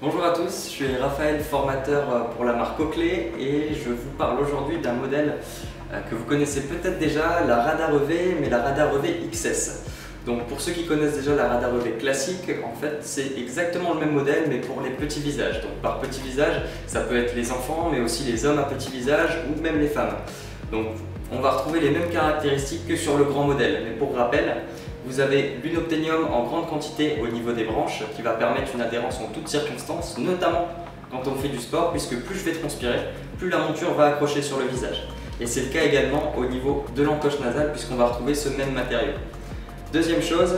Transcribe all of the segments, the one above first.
Bonjour à tous, je suis Raphaël, formateur pour la marque Oakley et je vous parle aujourd'hui d'un modèle que vous connaissez peut-être déjà, la Radar EV, mais la Radar EV XS. Donc pour ceux qui connaissent déjà la Radar EV classique, en fait c'est exactement le même modèle mais pour les petits visages. Donc par petit visage, ça peut être les enfants mais aussi les hommes à petit visage ou même les femmes. Donc on va retrouver les mêmes caractéristiques que sur le grand modèle. Mais pour rappel, vous avez l'unobtainium en grande quantité au niveau des branches qui va permettre une adhérence en toutes circonstances, notamment quand on fait du sport, puisque plus je vais transpirer, plus la monture va accrocher sur le visage. Et c'est le cas également au niveau de l'encoche nasale puisqu'on va retrouver ce même matériau. Deuxième chose,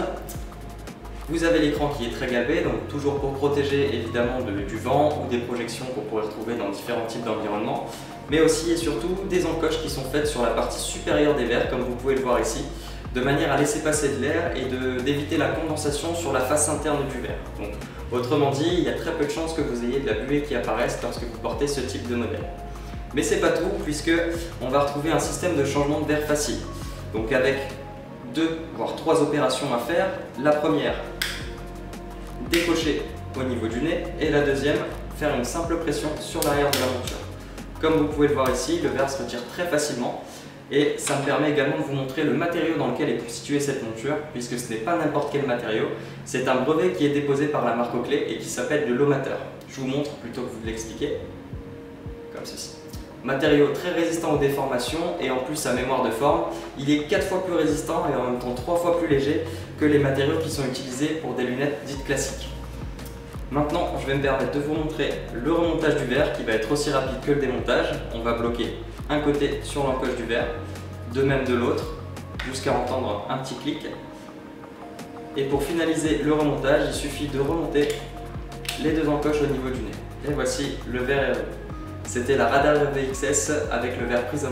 vous avez l'écran qui est très galbé, donc toujours pour protéger évidemment du vent ou des projections qu'on pourrait retrouver dans différents types d'environnements, mais aussi et surtout des encoches qui sont faites sur la partie supérieure des verres, comme vous pouvez le voir ici, de manière à laisser passer de l'air et d'éviter la condensation sur la face interne du verre. Donc, autrement dit, il y a très peu de chances que vous ayez de la buée qui apparaisse lorsque vous portez ce type de modèle. Mais c'est pas tout, puisque on va retrouver un système de changement de verre facile. Donc avec 2 voire 3 opérations à faire. La première, décocher au niveau du nez, et la deuxième, faire une simple pression sur l'arrière de la monture. Comme vous pouvez le voir ici, le verre se retire très facilement. Et ça me permet également de vous montrer le matériau dans lequel est constituée cette monture, puisque ce n'est pas n'importe quel matériau, c'est un brevet qui est déposé par la marque Oakley et qui s'appelle le Lomateur. Je vous montre plutôt que vous l'expliquer, comme ceci. Matériau très résistant aux déformations et en plus sa mémoire de forme, il est 4 fois plus résistant et en même temps 3 fois plus léger que les matériaux qui sont utilisés pour des lunettes dites classiques. Maintenant, je vais me permettre de vous montrer le remontage du verre qui va être aussi rapide que le démontage. On va bloquer un côté sur l'encoche du verre, de même de l'autre, jusqu'à entendre un petit clic. Et pour finaliser le remontage, il suffit de remonter les 2 encoches au niveau du nez. Et voici le verre. C'était la Radar EV XS avec le verre Prism.